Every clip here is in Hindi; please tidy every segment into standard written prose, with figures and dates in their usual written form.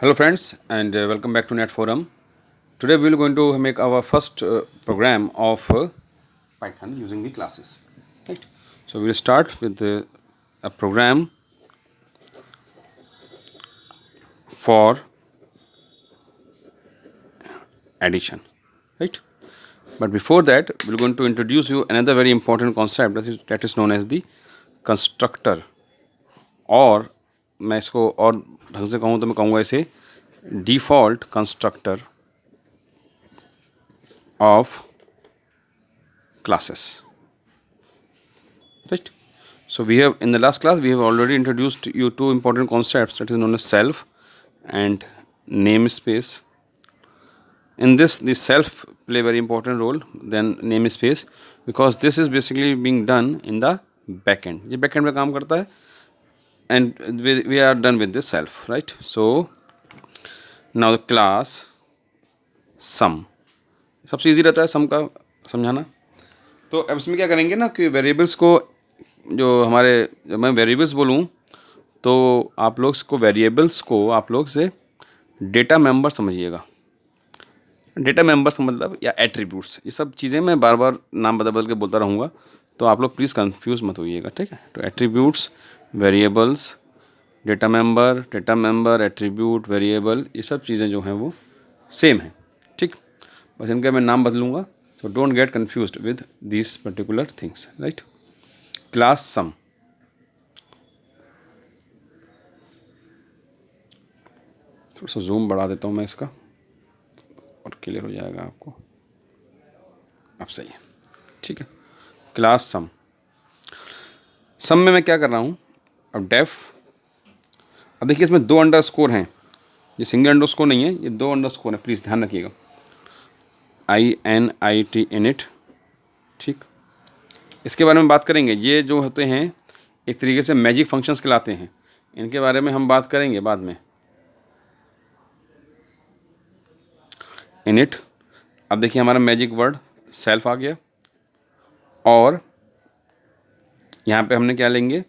Hello friends and welcome back to Net Forum. Today we are going to make our first program of Python using the classes. Right. So we will start with a program for addition. Right. But before that we are going to introduce you another very important concept that is known as the constructor, और मैं इसको और ढंग से कहूँ तो मैं कहूँगा इसे default constructor of classes. Right. So we have, in the last class we have already introduced you two important concepts that is known as self and namespace. In this, the self play very important role than namespace because this is basically being done in the backend. ये backend में काम करता है and we are done with the self, right? So now the class sum, सबसे इजी रहता है सम का समझाना. तो अब इसमें क्या करेंगे ना कि वेरिएबल्स को, जो हमारे, जब मैं वेरिएबल्स बोलूँ तो आप लोग इसको वेरिएबल्स को आप लोग से डेटा मेंबर समझिएगा. डेटा मेंबर्स का मतलब या एट्रीब्यूट्स, ये सब चीज़ें मैं बार बार नाम बदल बदल के बोलता रहूँगा, तो आप लोग प्लीज़ कंफ्यूज मत होइएगा, ठीक है. तो attributes, variables, data member, attribute, variable, ये सब चीज़ें जो हैं वो सेम हैं, ठीक. बस इनका मैं नाम बदलूँगा. So don't get confused with these particular things, right? Class sum. थोड़ा सा जूम बढ़ा देता हूँ मैं इसका और क्लियर हो जाएगा आपको. अब सही है, ठीक है. क्लास सम. सम में मैं क्या कर रहा हूँ अब डेफ. अब देखिए इसमें दो अंडरस्कोर हैं, ये सिंगल अंडरस्कोर नहीं है, ये दो अंडरस्कोर है, प्लीज़ ध्यान रखिएगा. INIT इनिट, ठीक. इसके बारे में बात करेंगे. ये जो होते हैं एक तरीके से मैजिक फंक्शंस कहलाते हैं, इनके बारे में हम बात करेंगे बाद में. इनिट. अब देखिए हमारा मैजिक वर्ड सेल्फ आ गया और यहाँ पे हमने क्या लेंगे,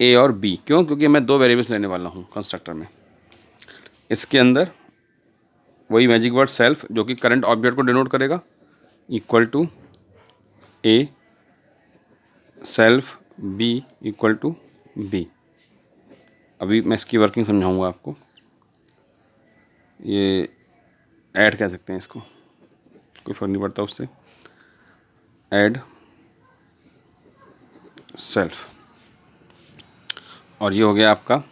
A और B. क्यों? क्योंकि मैं दो वेरिएबल्स लेने वाला हूँ कंस्ट्रक्टर में. इसके अंदर वही मैजिक वर्ड सेल्फ जो कि करंट ऑब्जेक्ट को डिनोट करेगा, equal to A self B equal to B. अभी मैं इसकी वर्किंग समझाऊंगा आपको. ये ऐड कह सकते हैं इसको, कोई फ़र्क नहीं पड़ता उससे. ऐड सेल्फ, और ये हो गया आपका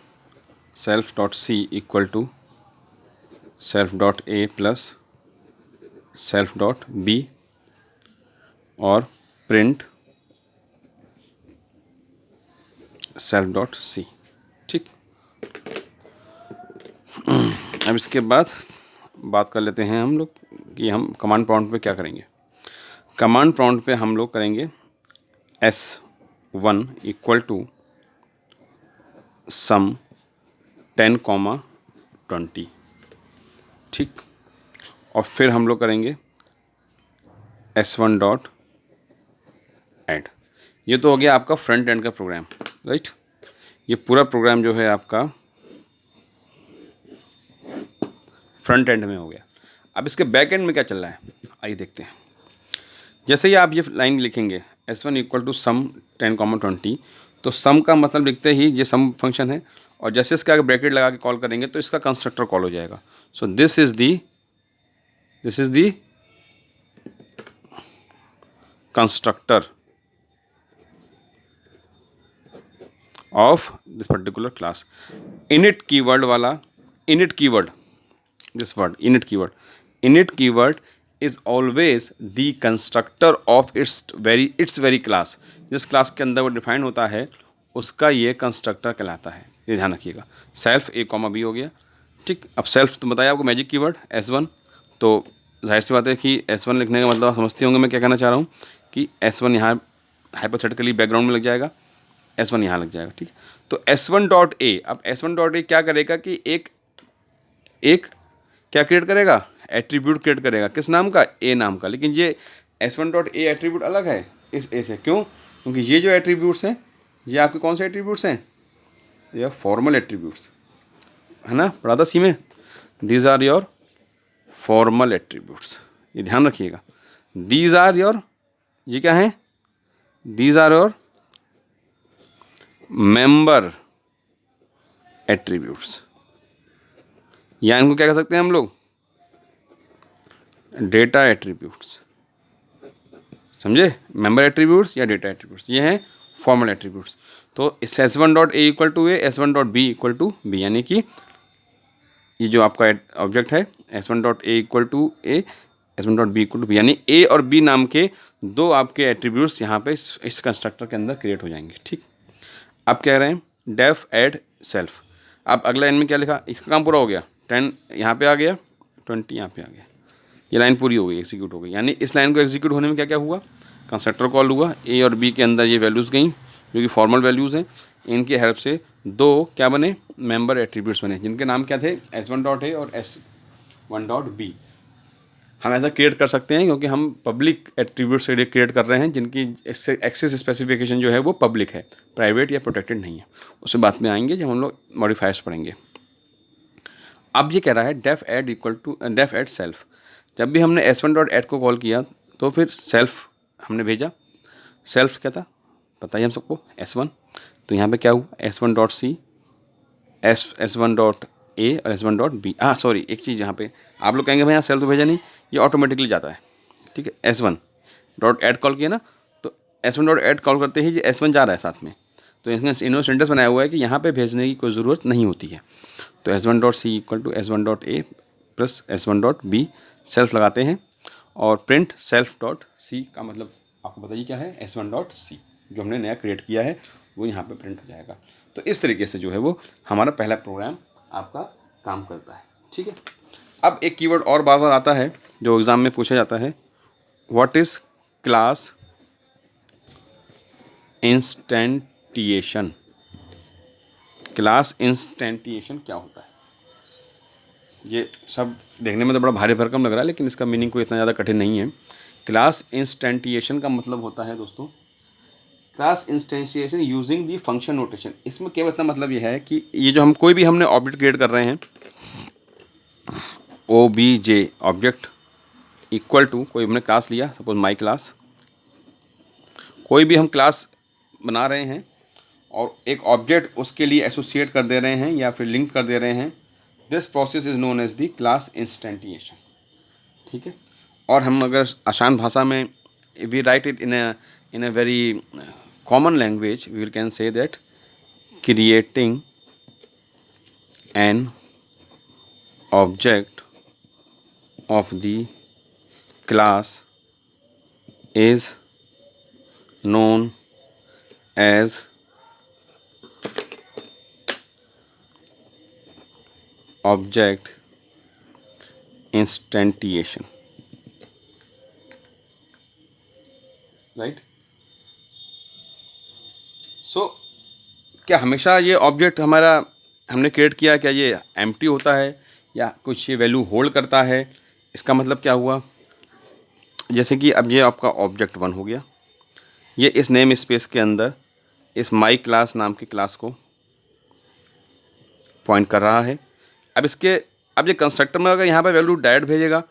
self dot C equal to self dot A plus self dot B और प्रिंट सेल्फ डॉट सी, ठीक. अब इसके बाद बात कर लेते हैं हम लोग कि हम कमांड प्रॉम्प्ट पे क्या करेंगे. कमांड प्रॉम्प्ट पे हम लोग करेंगे S1 इक्वल टू सम 10,20, ठीक. और फिर हम लोग करेंगे S1 डॉट ऐड. ये तो हो गया आपका फ्रंट एंड का प्रोग्राम, राइट. ये पूरा प्रोग्राम जो है आपका फ्रंट एंड में हो गया. अब इसके बैक एंड में क्या चल रहा है, आइए देखते हैं. जैसे ही आप ये लाइन लिखेंगे S1 इक्वल टू सम 10,20, तो सम का मतलब लिखते ही ये सम फंक्शन है, और जैसे इसका आगे ब्रैकेट लगा के कॉल करेंगे तो इसका कंस्ट्रक्टर कॉल हो जाएगा. So this is the constructor of this particular class. Init keyword वाला, init keyword, this word init keyword is always the constructor of its very class. जिस क्लास के अंदर वो डिफाइन होता है उसका ये कंस्ट्रक्टर कहलाता है, ये ध्यान रखिएगा. सेल्फ A, B हो गया, ठीक. अब सेल्फ तो बताया आपको मैजिक कीवर्ड S1, तो जाहिर सी बात है कि S1 लिखने का मतलब आप समझते होंगे मैं क्या कहना चाह रहा हूँ कि S1 यहाँ हाइपोथेटिकली बैकग्राउंड में लग जाएगा, S1 यहाँ लग जाएगा, ठीक. तो S1 डॉट ए, अब S1 डॉट ए क्या करेगा कि एक क्या क्रिएट करेगा, एट्रीब्यूट क्रिएट करेगा. किस नाम का, ए नाम का. लेकिन ये S1 डॉट ए एट्रीब्यूट अलग है इस ए से. क्यों? क्योंकि ये जो एट्रीब्यूट्स हैं ये आपके कौन से एट्रीब्यूट्स हैं, ये फॉर्मल एट्रीब्यूट्स. है ना, पढ़ा था सी में। These are your formal attributes, ये ध्यान रखिएगा। दीज आर योर, ये क्या है, these are your member attributes, या इनको क्या कह सकते हैं हम लोग, डेटा एट्रीब्यूट्स। समझे, मेंबर एट्रीब्यूट्स या डेटा एट्रीब्यूट्स, ये हैं फॉर्मल एट्रीब्यूट्स। तो इस S1 dot A equal to A, S1 dot B equal to B, यानी कि ये जो आपका ऑब्जेक्ट है S1 dot A equal to A, S1 dot B equal to B, यानी ए और बी नाम के दो आपके एट्रीब्यूट्स यहाँ पे इस कंस्ट्रक्टर के अंदर क्रिएट हो जाएंगे। ठीक, अब कह रहे हैं डेफ एड सेल्फ। अब अगला लाइन में क्या लिखा, इसका काम पूरा हो गया, 10 यहाँ पे आ गया, 20 यहाँ पे आ गया, ये लाइन पूरी हो गई, एग्जीक्यूट हो गई। यानी इस लाइन को एग्जीक्यूट होने में क्या क्या हुआ, कंस्ट्रक्टर कॉल हुआ, ए और बी के अंदर ये वैल्यूज़ गई जो कि फॉर्मल वैल्यूज़ हैं, इनके हेल्प से दो क्या बने, मेंबर एट्रीब्यूट्स बने, जिनके नाम क्या थे, S1 डॉट ए और S1 डॉट बी। हम ऐसा क्रिएट कर सकते हैं क्योंकि हम पब्लिक एट्रीब्यूट्स के लिए क्रिएट कर रहे हैं, जिनकी एक्सेस स्पेसिफिकेशन जो है वो पब्लिक है, प्राइवेट या प्रोटेक्टेड नहीं है। उससे बाद में आएंगे जब हम लोग मॉडिफायर्स पढ़ेंगे। अब ये कह रहा है def add equal to def add self. जब भी हमने S1 डॉट एड को कॉल किया तो फिर सेल्फ हमने भेजा। सेल्फ क्या था पता ही हम सबको, S1। तो यहाँ पे क्या हुआ, S1 डॉट सी, S1 डॉट ए और S1 डॉट बी। सॉरी, एक चीज़ यहाँ पे आप लोग कहेंगे भाई यहाँ सेल्फ तो भेजा नहीं, ये ऑटोमेटिकली जाता है। ठीक है, S1 डॉट एड कॉल किया ना, तो S1 डॉट एड कॉल करते ही ये S1 जा रहा है साथ में, तो इसने इन्होंने सेंटेंस बनाया हुआ है कि यहाँ पे भेजने की कोई ज़रूरत नहीं होती है। तो S1 dot C equal to S1 dot A plus S1 dot B, self लगाते हैं और प्रिंट सेल्फ डॉट सी का मतलब आपको बताइए क्या है, S1 डॉट सी जो हमने नया क्रिएट किया है वो यहाँ पे प्रिंट हो जाएगा। तो इस तरीके से जो है वो हमारा पहला प्रोग्राम आपका काम करता है। ठीक है, अब एक कीवर्ड और बार बार आता है जो एग्ज़ाम में पूछा जाता है, व्हाट इज़ क्लास इंस्टेंटिएशन। क्लास इंस्टेंटिएशन क्या होता है, ये सब देखने में तो बड़ा भारी भरकम लग रहा है, लेकिन इसका मीनिंग कोई इतना ज़्यादा कठिन नहीं है। क्लास इंस्टेंटिएशन का मतलब होता है दोस्तों, class instantiation using the function notation. इसमें केवल इतना मतलब ये है कि ये जो हम कोई भी हमने ऑब्जेक्ट क्रिएट कर रहे हैं, OBJ ऑब्जेक्ट इक्वल टू कोई हमने क्लास लिया, सपोज माई क्लास, कोई भी हम क्लास बना रहे हैं और एक ऑब्जेक्ट उसके लिए एसोसिएट कर दे रहे हैं या फिर लिंक कर दे रहे हैं, this process is known as the class instantiation. ठीक है, और हम अगर आसान भाषा में we write it in a very common language, we can say that creating an object of the class is known as object instantiation, right? So क्या हमेशा ये ऑब्जेक्ट हमारा हमने क्रिएट किया क्या ये एम्प्टी होता है या कुछ ये वैल्यू होल्ड करता है? इसका मतलब क्या हुआ, जैसे कि अब ये आपका ऑब्जेक्ट 1 हो गया, ये इस नेम स्पेस के अंदर इस माई क्लास नाम की क्लास को पॉइंट कर रहा है। अब ये कंस्ट्रक्टर में अगर यहाँ पे वैल्यू डायरेक्ट भेजेगा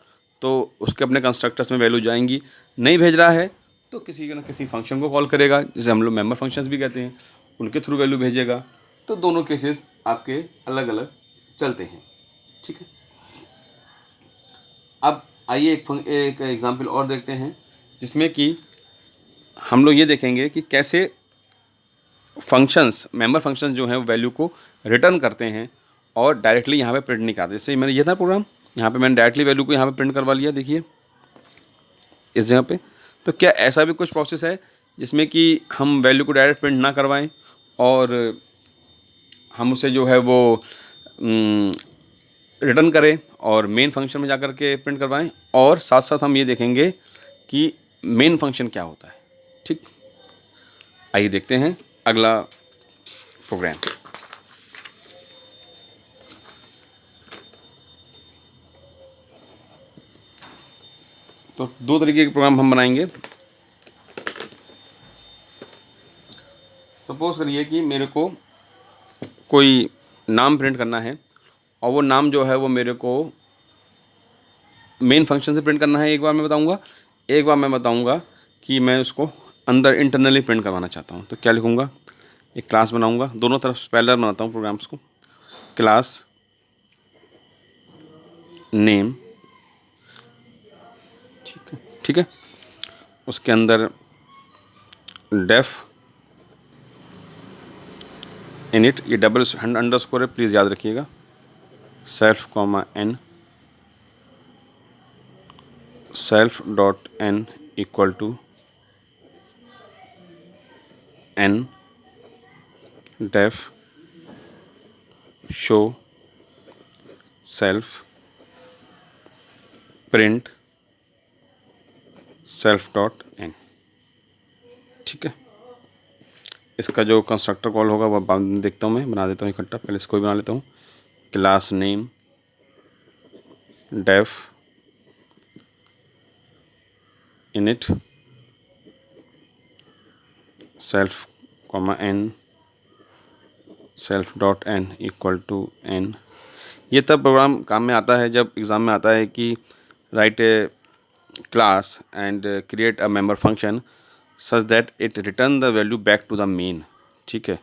तो उसके अपने कंस्ट्रक्टर्स में वैल्यू जाएंगी, नहीं भेज रहा है तो किसी न किसी फंक्शन को कॉल करेगा, जिसे हम लोग मेंबर फंक्शंस भी कहते हैं, उनके थ्रू वैल्यू भेजेगा। तो दोनों केसेस आपके अलग अलग चलते हैं। ठीक है, अब आइए एक एग्जांपल और देखते हैं जिसमें कि हम लोग ये देखेंगे कि कैसे फंक्शंस, मेंबर फंक्शंस जो हैं वैल्यू को रिटर्न करते हैं और डायरेक्टली यहाँ पे प्रिंट नहीं करते। जैसे मैंने ये था प्रोग्राम, यहाँ पे मैंने डायरेक्टली वैल्यू को यहाँ पे प्रिंट करवा लिया, देखिए इस जगह पे। तो क्या ऐसा भी कुछ प्रोसेस है जिसमें कि हम वैल्यू को डायरेक्ट प्रिंट ना करवाएं और हम उसे जो है वो रिटर्न करें और मेन फंक्शन में जाकर के प्रिंट करवाएं, और साथ साथ हम ये देखेंगे कि मेन फंक्शन क्या होता है। ठीक, आइए देखते हैं अगला प्रोग्राम। तो दो तरीके के प्रोग्राम हम बनाएंगे। सपोज करिए कि मेरे को कोई नाम प्रिंट करना है और वो नाम जो है वो मेरे को मेन फंक्शन से प्रिंट करना है। एक बार मैं बताऊंगा कि मैं उसको अंदर इंटरनली प्रिंट करवाना चाहता हूँ। तो क्या लिखूँगा, एक क्लास बनाऊंगा, दोनों तरफ स्पेलर बनाता हूँ प्रोग्राम्स को। क्लास नेम, ठीक है, उसके अंदर डेफ इनिट, ये डबल अंडरस्कोर है, प्लीज़ याद रखिएगा, self comma N, self dot N equal to N def show self print self dot N. ठीक है, इसका जो कंस्ट्रक्टर कॉल होगा वह बाद में देखता हूँ, मैं बना देता हूँ इकट्ठा, पहले इसको भी बना लेता हूँ। Class name def init self comma N self dot N equal to N. ये तब प्रोग्राम काम में आता है जब एग्ज़ाम में आता है कि write a class and create a member function such that it return the value back to the main. ठीक है,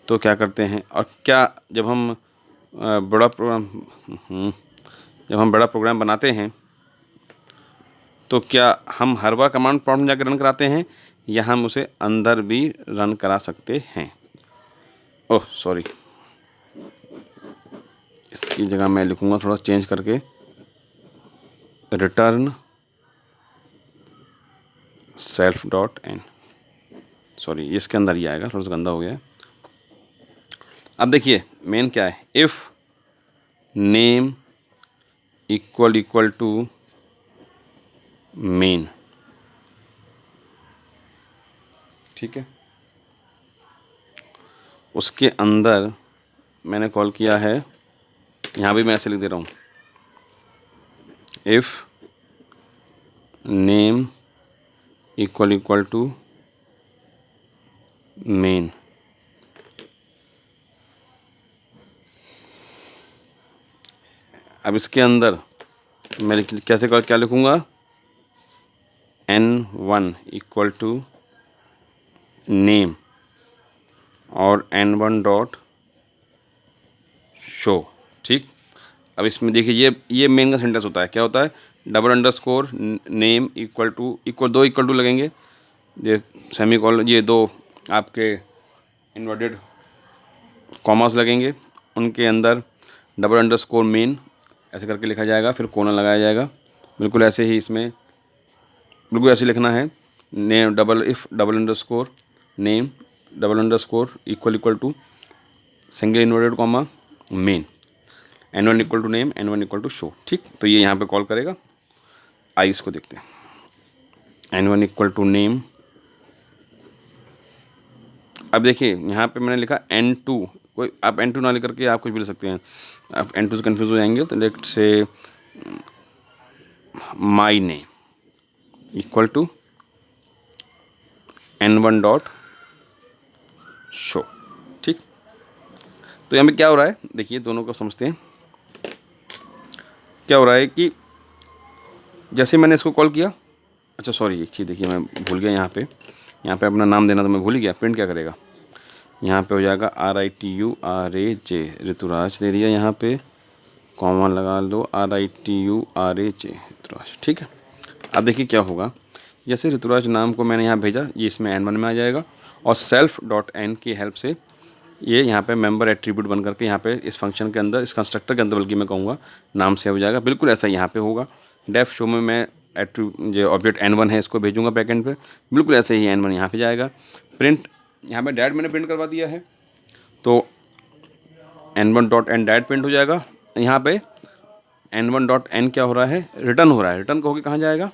तो क्या करते हैं, और क्या जब हम बड़ा प्रोग्राम बनाते हैं तो क्या हम हर बार कमांड प्रॉम्प्ट में जाकर रन कराते हैं या हम उसे अंदर भी रन करा सकते हैं। ओह सॉरी, इसकी जगह मैं लिखूँगा थोड़ा चेंज करके, return self dot N. Sorry, इसके अंदर ही आएगा, थोड़ा सा गंदा हो गया है। अब देखिए मेन क्या है, if name equal to main. ठीक है, उसके अंदर मैंने कॉल किया है, यहाँ भी मैं ऐसे लिख दे रहा हूँ, if name equal to main. अब इसके अंदर मैं कैसे क्या लिखूँगा, n1 इक्वल टू नेम और n1 डॉट शो। ठीक, अब इसमें देखिए ये मेन का सेंटेंस होता है, क्या होता है, double underscore name equal to लगेंगे, ये सेमी कॉलन, ये दो आपके इन्वर्टेड कॉमास लगेंगे, उनके अंदर डबल अंडरस्कोर मेन ऐसे करके लिखा जाएगा, फिर कोलन लगाया जाएगा। बिल्कुल ऐसे ही इसमें बिल्कुल ऐसे लिखना है, name double underscore name double underscore equal to single inverted comma main, n1 equal to name n1 equal to show. ठीक, तो ये यहाँ पे कॉल करेगा। आइए इसको देखते हैं, n1 इक्वल टू नेम। अब देखिए यहाँ पे मैंने लिखा n2, कोई आप n2 ना लेकर के आप कुछ भी ले सकते हैं, आप n2 से कन्फ्यूज़ हो जाएंगे। तो let say my name equal to n1 dot show. ठीक, तो यहाँ पे क्या हो रहा है, देखिए दोनों को समझते हैं। क्या हो रहा है कि जैसे मैंने इसको कॉल किया, अच्छा सॉरी एक चीज़ देखिए मैं भूल गया, यहाँ पे अपना नाम देना तो मैं भूल ही गया। प्रिंट क्या करेगा, यहाँ पे हो जाएगा RITURAJ, ऋतुराज दे दिया, यहाँ पे कॉमा लगा लो, RITURAJ ऋतुराज। ठीक है, अब देखिए क्या होगा, जैसे ऋतुराज नाम को मैंने यहाँ भेजा, ये इसमें n1 में आ जाएगा, और सेल्फ डॉट एन की हेल्प से ये यहाँ पे मेंबर एट्रीब्यूट बन करके यहाँ पे इस फंक्शन के अंदर, इस कंस्ट्रक्टर के अंदर बल्कि मैं कहूँगा, नाम से हो जाएगा। बिल्कुल ऐसा यहाँ पे होगा। डेफ शो में मैं जो ऑब्जेक्ट n1 है इसको भेजूँगा बैकएंड पे, बिल्कुल ऐसे ही n1 यहाँ पे जाएगा। प्रिंट यहाँ पे डैट मैंने प्रिंट करवा दिया है, तो n1 dot N that print हो जाएगा। यहाँ पे n1 डॉट एन क्या हो रहा है, रिटर्न हो रहा है। रिटर्न कहोगे कहाँ जाएगा,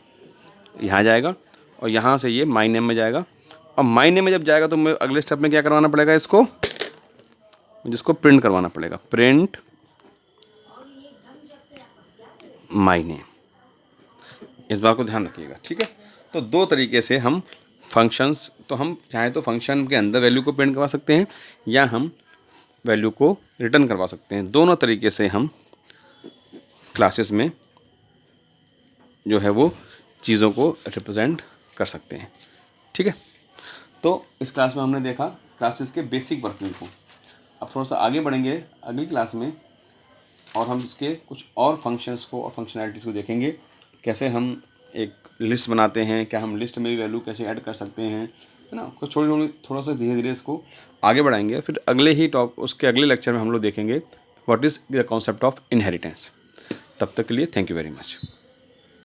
यहाँ जाएगा, और यहाँ से ये माई नेम में जाएगा। और माई नेम में जब जाएगा तो मैं अगले स्टेप में क्या करवाना पड़ेगा, इसको जिसको प्रिंट करवाना पड़ेगा, प्रिंट माई नेम। इस बात को ध्यान रखिएगा। ठीक है, तो दो तरीके से हम फंक्शंस, तो हम चाहे तो फंक्शन के अंदर वैल्यू को प्रिंट करवा सकते हैं, या हम वैल्यू को रिटर्न करवा सकते हैं। दोनों तरीके से हम क्लासेस में जो है वो चीज़ों को रिप्रेजेंट कर सकते हैं। ठीक है, तो इस क्लास में हमने देखा क्लासेस के बेसिक वर्किंग को। अब थोड़ा सा आगे बढ़ेंगे अगली क्लास में और हम इसके कुछ और फंक्शंस को और फंक्शनैलिटीज़ को देखेंगे, कैसे हम एक लिस्ट बनाते हैं, क्या हम लिस्ट में वैल्यू कैसे ऐड कर सकते हैं, है ना। कुछ थोड़ा सा धीरे धीरे इसको आगे बढ़ाएंगे। फिर अगले ही उसके अगले लेक्चर में हम लोग देखेंगे what is the concept of inheritance. तब तक के लिए थैंक यू वेरी मच।